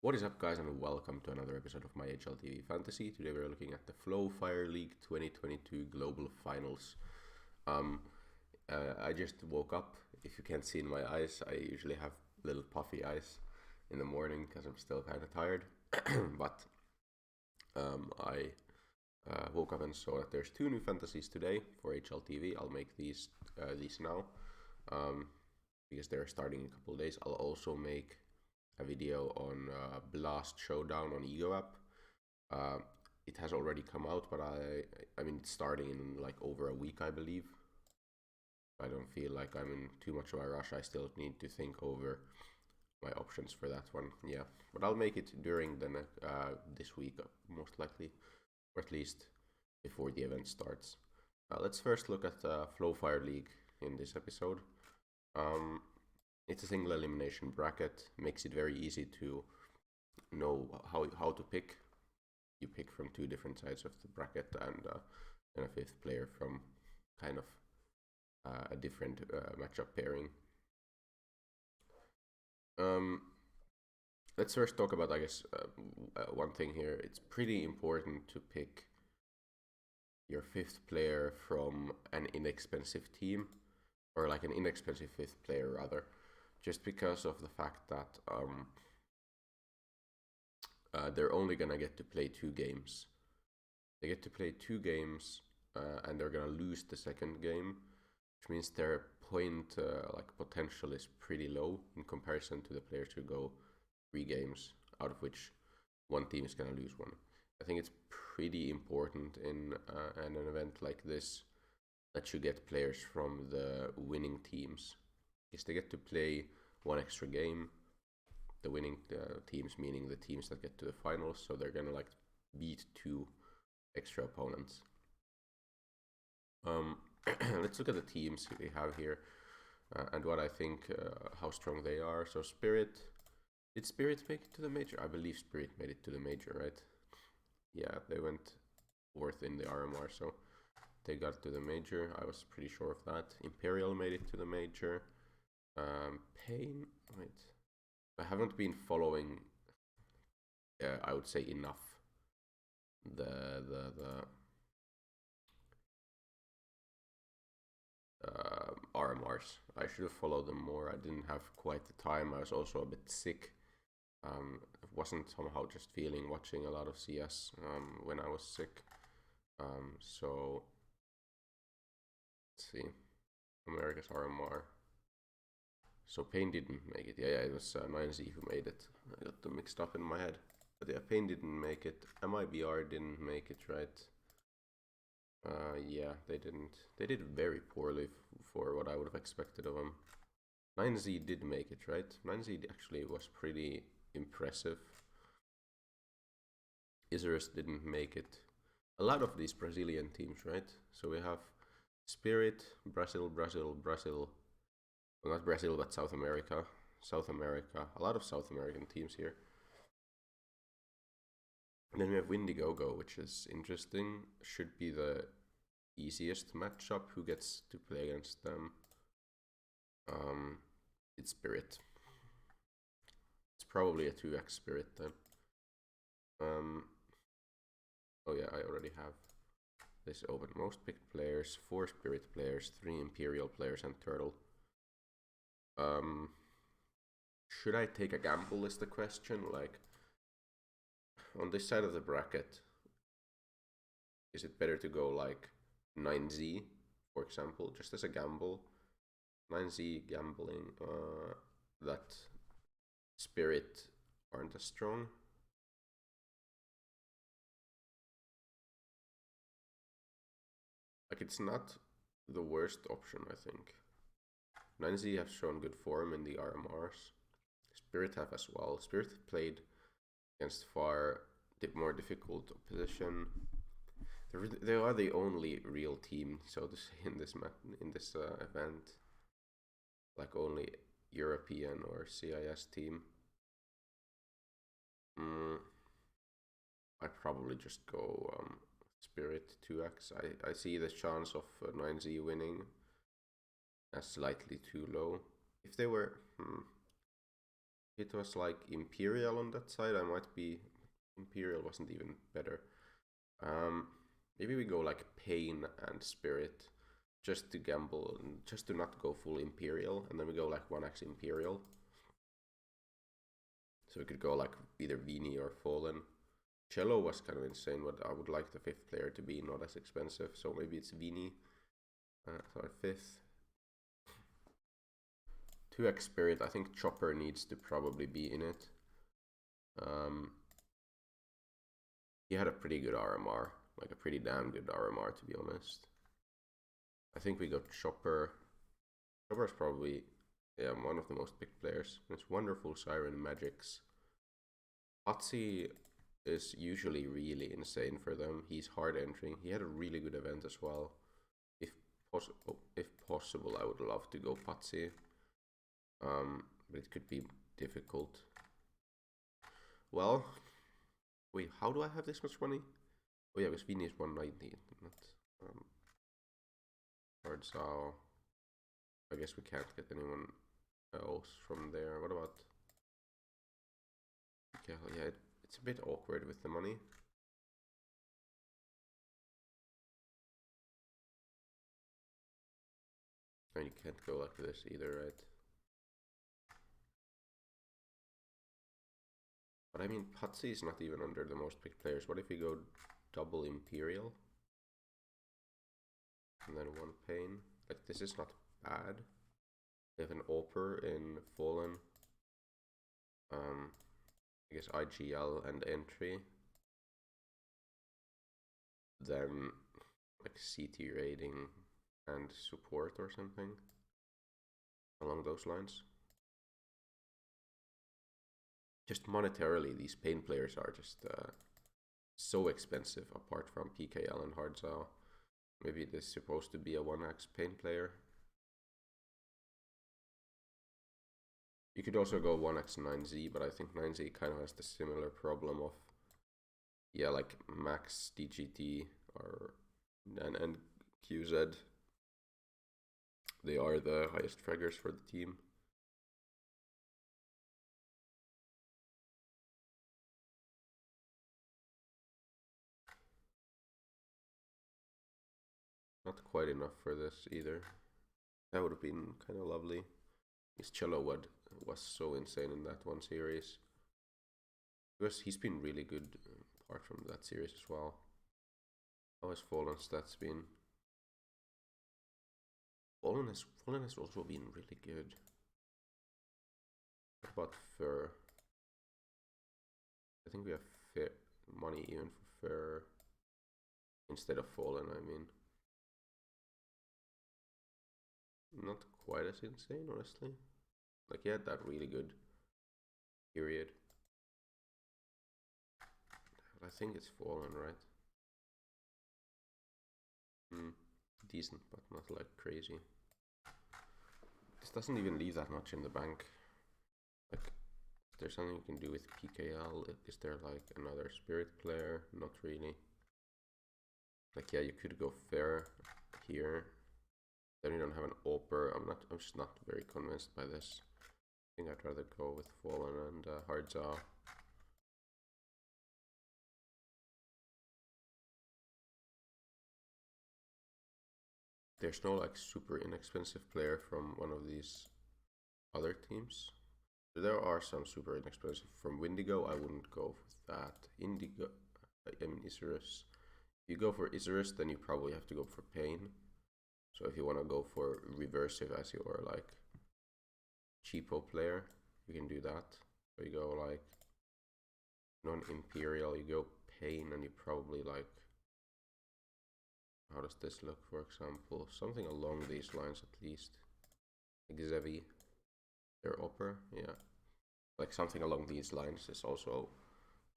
What is up, guys, and welcome to another episode of my HLTV Fantasy. Today we're looking at the Flow FiReLEAGUE 2022 Global Finals. Um, I just woke up. If you can't see in my eyes, I usually have little puffy eyes in the morning because I'm still kind of tired. But I woke up and saw that there's two new fantasies today for HLTV. I'll make these now because they're starting in a couple of days. I'll also make a video on Blast Showdown on Ego app. It has already come out, but I mean it's starting in like over a week, I believe. I don't feel like I'm in too much of a rush. I still need to think over my options for that one. Yeah, but I'll make it during the this week most likely, or at least before the event starts. Let's first look at Flow FiReLEAGUE in this episode. It's a single elimination bracket, makes it very easy to know how to pick. You pick from two different sides of the bracket and a fifth player from kind of a different matchup pairing. Let's first talk about, I guess, one thing here. It's pretty important to pick your fifth player from an inexpensive team, or like an inexpensive fifth player rather, just because of the fact that they're only gonna get to play 2 games. They get to play 2 games and they're gonna lose the second game, which means their point potential is pretty low in comparison to the players who go 3 games, out of which one team is gonna lose one. I think it's pretty important in an event like this that you get players from the winning teams, because they get to play 1 extra game. The winning teams meaning the teams that get to the finals, so they're gonna like beat 2 extra opponents. Let's look at the teams we have here and what I think, how strong they are. So Spirit, did Spirit make it to the major? I believe Spirit made it to the major, right? Yeah, they went 4th in the RMR, so they got to the major. I was pretty sure of that. Imperial made it to the major. Pain, wait, I haven't been following, I would say, enough the RMRs. I should have followed them more. I didn't have quite the time. I was also a bit sick. Wasn't somehow just feeling watching a lot of CS when I was sick. So let's see, America's RMR. So Pain didn't make it. Yeah, it was 9Z who made it. I got them mixed up in my head. But yeah, Pain didn't make it. MIBR didn't make it, right? Yeah, they didn't. They did very poorly for what I would have expected of them. 9Z did make it, right? 9Z actually was pretty impressive. Isurus didn't make it. A lot of these Brazilian teams, right? So we have Spirit, Brazil. Well, not Brazil, but South America. A lot of South American teams here. And then we have Windigogo, which is interesting. Should be the easiest matchup. Who gets to play against them? It's Spirit. It's probably a 2x Spirit then. Oh yeah, I already have this open. Most picked players, 4 Spirit players, 3 Imperial players, and Turtle. Should I take a gamble is the question. Like, on this side of the bracket, is it better to go like 9Z, for example, just as a gamble? 9Z gambling that Spirit aren't as strong. Like, it's not the worst option, I think. 9Z have shown good form in the RMRs. Spirit have as well. Spirit played against far more difficult opposition. They are the only real team, so to say, in this event. Like, only European or CIS team. I'd probably just go Spirit 2x. I see the chance of 9Z winning as slightly too low. If they were, it was like Imperial on that side, I might be... Imperial wasn't even better. Maybe we go like Pain and Spirit, just to gamble, and just to not go full Imperial, and then we go like 1x Imperial. So we could go like either Vini or Fallen. Cello was kind of insane, but I would like the 5th player to be not as expensive, so maybe it's Vini. Sorry, 5th. 2x Spirit, I think Chopper needs to probably be in it. He had a pretty good RMR, like a pretty damn good RMR to be honest. I think we got Chopper. Chopper's probably, yeah, one of the most picked players. It's wonderful Siren Magics. Patsy is usually really insane for them. He's hard entering. He had a really good event as well. If possible, I would love to go Patsy. But it could be difficult. Well, wait, how do I have this much money? Oh yeah, because Vini is 190, not hard, so I guess we can't get anyone else from there. What about... Okay, yeah, it's a bit awkward with the money. And you can't go like this either, right? But I mean, Patsy is not even under the most picked players. What if we go double Imperial? And then 1 Pain. Like, this is not bad. We have an Oper in Fallen. I guess IGL and Entry. Then, like, CT rating and support or something. Along those lines. Just monetarily, these Pain players are just so expensive apart from PKL and Hardzao. Maybe this is supposed to be a 1x Pain player. You could also go 1x 9Z, but I think 9Z kind of has the similar problem of, yeah, like max DGT or and QZ. They are the highest fraggers for the team. Not quite enough for this either. That would have been kind of lovely. His cello was so insane in that one series. Because he's been really good apart from that series as well. How has Fallen stats been? Fallen has also been really good. What about Fur? I think we have fair money even for Fur instead of Fallen, I mean. Not quite as insane, honestly. Like, he had that really good period. But I think it's Fallen, right? Decent, but not like crazy. This doesn't even leave that much in the bank. Like, is there something you can do with PKL? Is there like another Spirit player? Not really. Like, yeah, you could go Fair here. Then you don't have an Oper. I'm just not very convinced by this. I think I'd rather go with Fallen and Hardzao. There's no like super inexpensive player from one of these other teams. There are some super inexpensive. From Windigo, I wouldn't go with that. Indigo, I mean Isurus. If you go for Isurus, then you probably have to go for Pain. So if you want to go for Reversive as your like cheapo player, you can do that. So you go like non-Imperial, you go Pain, and you probably like, how does this look, for example? Something along these lines at least. Like Zevi, their Opera, yeah. Like something along these lines is also,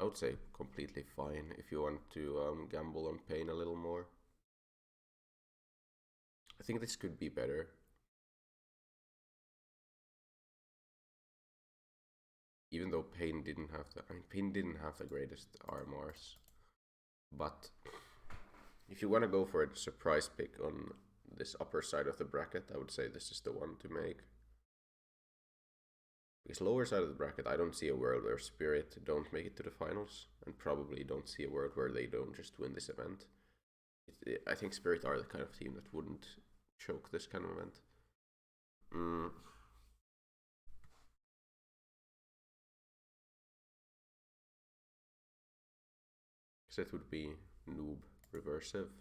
I would say, completely fine if you want to gamble on Pain a little more. I think this could be better. Even though Pain didn't have the greatest RMRs. But if you want to go for a surprise pick on this upper side of the bracket, I would say this is the one to make. Because lower side of the bracket, I don't see a world where Spirit don't make it to the finals, and probably don't see a world where they don't just win this event. I think Spirit are the kind of team that wouldn't choke this kind of event. Because it would be noob reversive.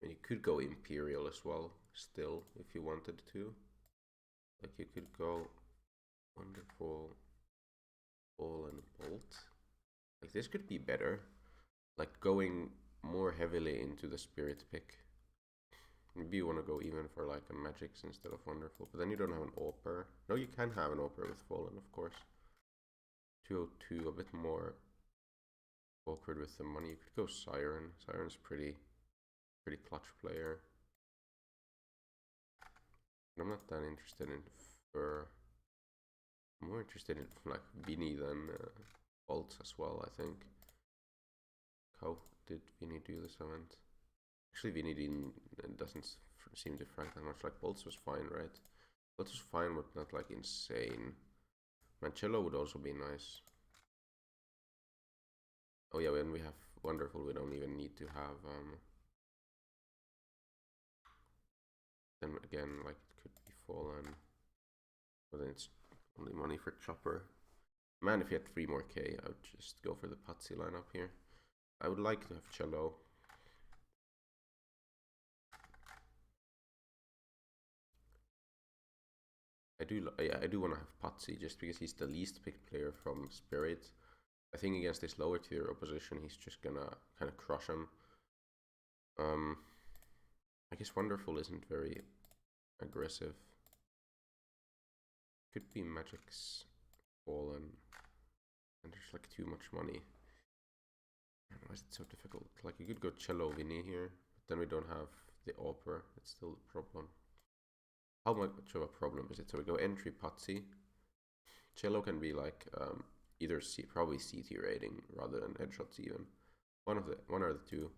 And you could go Imperial as well, still, if you wanted to. Like you could go Wonderful, Ball and Bolt. Like this could be better. Like going more heavily into the Spirit pick. Maybe you want to go even for like a Magics instead of Wonderful, but then you don't have an Auper. No, you can have an Auper with Fallen, of course. 202, a bit more awkward with the money. You could go Siren. Siren's pretty clutch player. And I'm not that interested in Fur. I'm more interested in like Vinny than Bolts as well, I think. How did Vinny do this event? Actually, Vinny doesn't seem to frank that much. Like Bolts was fine, right? Bolts was fine, but not like insane. Mancello would also be nice. Oh yeah, when we have Wonderful, we don't even need to have then again, like it could be Fallen, but then it's only money for Chopper. Man, if you had 3 more K, I would just go for the Patsy lineup here. I would like to have Cello. I do want to have Patsy just because he's the least picked player from Spirit. I think against this lower tier opposition, he's just gonna kind of crush him. I guess Wonderful isn't very aggressive. Could be Magic's Fallen, and there's like too much money. Why is it so difficult? Like you could go Cello Vinny here, but then we don't have the Auper. It's still the problem. How much of a problem is it? So we go entry Patsy. Cello can be like either probably CT rating rather than headshots even. One or the two.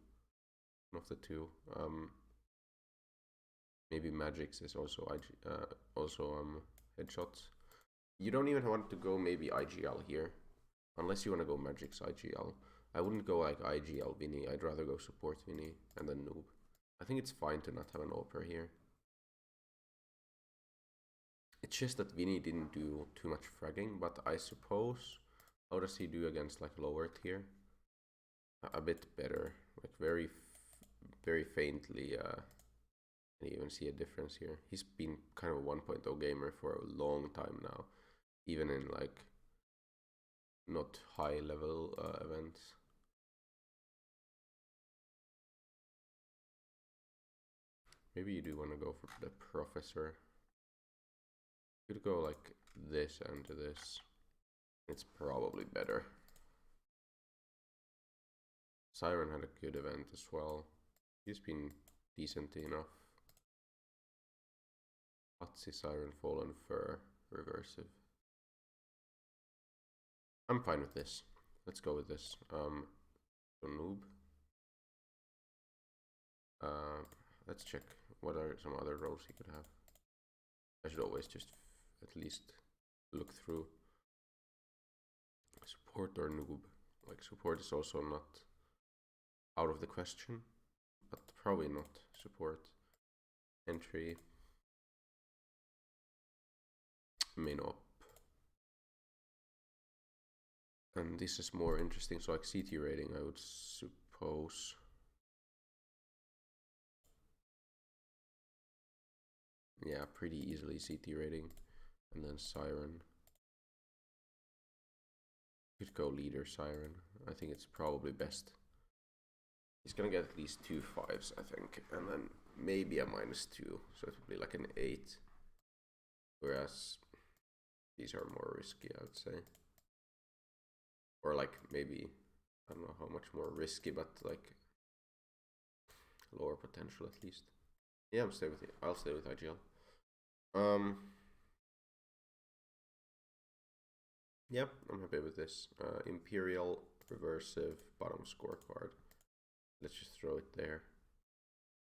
One of the two. Maybe Magic's is also headshots. You don't even want to go maybe IGL here, unless you want to go Magic's IGL. I wouldn't go like IGL Vinny. I'd rather go support Vinny and then noob. I think it's fine to not have an Auper here. It's just that Vinny didn't do too much fragging, but I suppose, how does he do against like lower tier? A bit better, like very faintly. Can you even see a difference here? He's been kind of a 1.0 gamer for a long time now, even in like not high level events. Maybe you do want to go for the Professor. You could go like this and this. It's probably better. Siren had a good event as well. He's been decent enough. Patsy, Siren, Fallen, Fur, Reversive. I'm fine with this. Let's go with this. So noob. Let's check what are some other roles he could have. I should always just at least look through. Support or noob. Like support is also not out of the question, but probably not support. Entry. Main op. And this is more interesting, so like CT rating I would suppose. Yeah, pretty easily CT rating. And then Siren. Could go leader Siren. I think it's probably best. He's gonna get at least 2 5s, I think. And then maybe a -2. So it would be like an 8. Whereas these are more risky, I would say. or like maybe, I don't know how much more risky, but like lower potential at least. Yeah, I'll stay with IGL. Yep, I'm happy with this. Imperial reversive bottom scorecard. Let's just throw it there.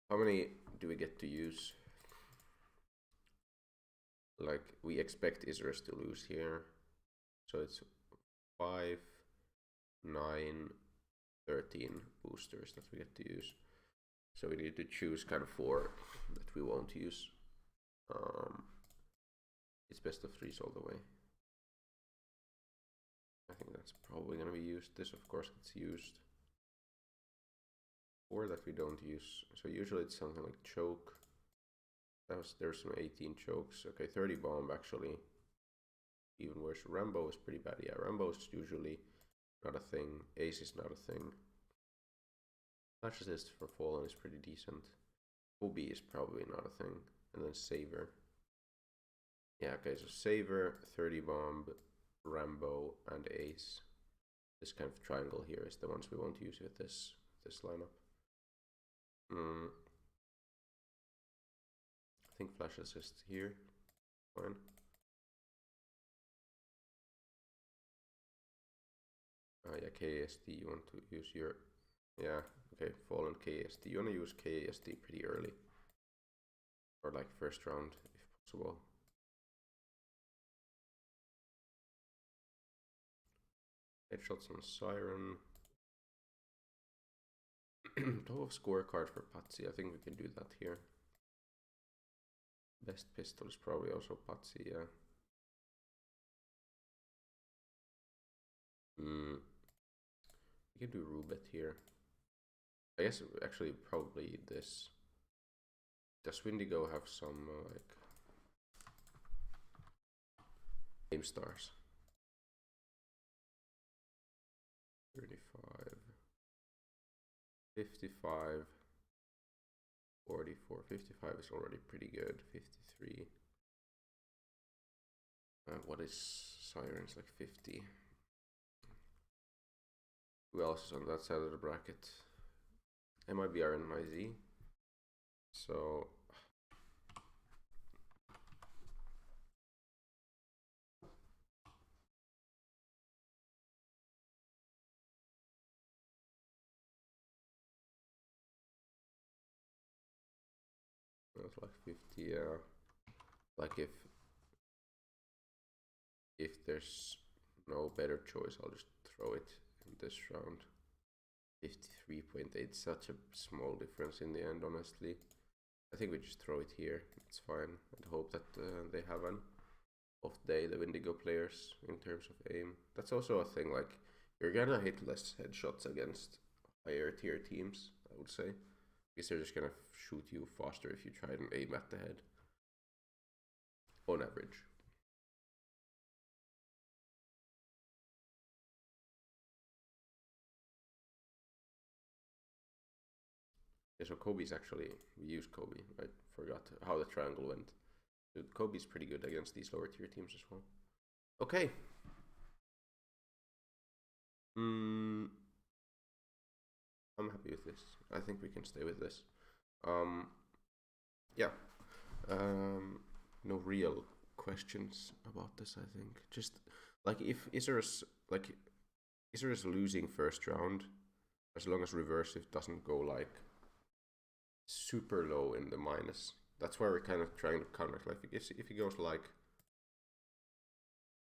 How many do we get to use? Like, we expect Isurus to lose here. So it's 5, 9, 13 boosters that we get to use. So we need to choose kind of 4 that we won't use. It's best of 3s all the way. I think that's probably going to be used. This, of course, gets used. 4 that we don't use. So usually it's something like choke. There's some 18 chokes. Okay, 30 bomb actually. Even worse. Rambo is pretty bad. Yeah, Rambo is usually not a thing. Ace is not a thing. Flash assist for Fallen is pretty decent. Obi is probably not a thing. And then Saver. Yeah, okay, so Saver, 30 bomb, Rambo, and Ace. This kind of triangle here is the ones we won't use with this lineup. I think Flash assist here. Fine. Yeah, KSD, you want to use your... Yeah, okay, Fallen KSD. You want to use KSD pretty early. Or like first round, if possible. Headshots on Siren. Top of scorecard for Patsy. I think we can do that here. Best pistol is probably also Patsy, yeah. We can do Rubet here. I guess actually probably this. Does Windigo have some like game stars? 35, 55, 44. 55 is already pretty good. 53. What is Sirens, like 50? Who else is on that side of the bracket? MIBR and MIZ. So that's like 50, yeah. Like if there's no better choice, I'll just throw it in this round. 53.8, such a small difference in the end, honestly. I think we just throw it here, it's fine, and hope that they have an off day, the Windigo players, in terms of aim. That's also a thing, like, you're gonna hit less headshots against higher tier teams, I would say. Because they're just gonna shoot you faster if you try and aim at the head. On average. Yeah, so Kobe's actually, we used Kobe. I forgot how the triangle went. Dude, Kobe's pretty good against these lower tier teams as well. Okay. I'm happy with this. I think we can stay with this. Yeah. No real questions about this, I think. Just like if Isurus losing first round, as long as reversive doesn't go like super low in the minus. That's why we're kind of trying to counter. Like if he goes like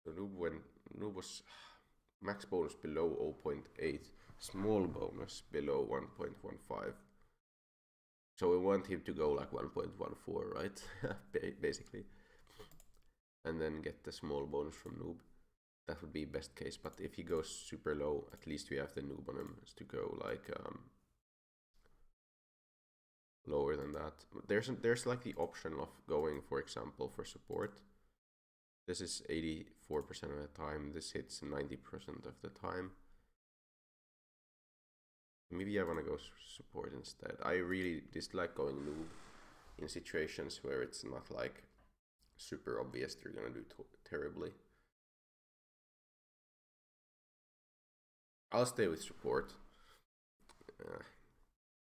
the noob, when noob was max bonus below 0.8, small bonus below 1.15. So we want him to go like 1.14, right? Basically. And then get the small bonus from noob. That would be best case. But if he goes super low, at least we have the noob on him to go like lower than that. There's like the option of going, for example, for support. This is 84% of the time. This hits 90% of the time. Maybe I want to go support instead. I really dislike going noob in situations where it's not like super obvious they're gonna do terribly. I'll stay with support.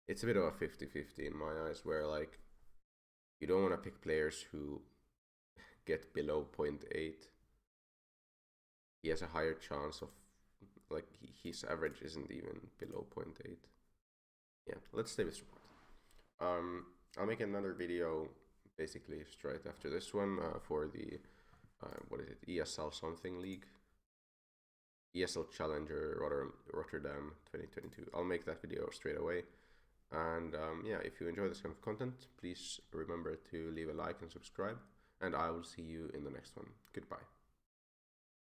It's a bit of a 50-50 in my eyes, where like you don't want to pick players who get below 0.8. He has a higher chance of, like, his average isn't even below 0.8. Yeah, let's stay with support. I'll make another video basically straight after this one for the what is it, ESL something league, ESL Challenger Rotterdam 2022. I'll make that video straight away. And yeah, if you enjoy this kind of content, please remember to leave a like and subscribe, and I will see you in the next one. Goodbye.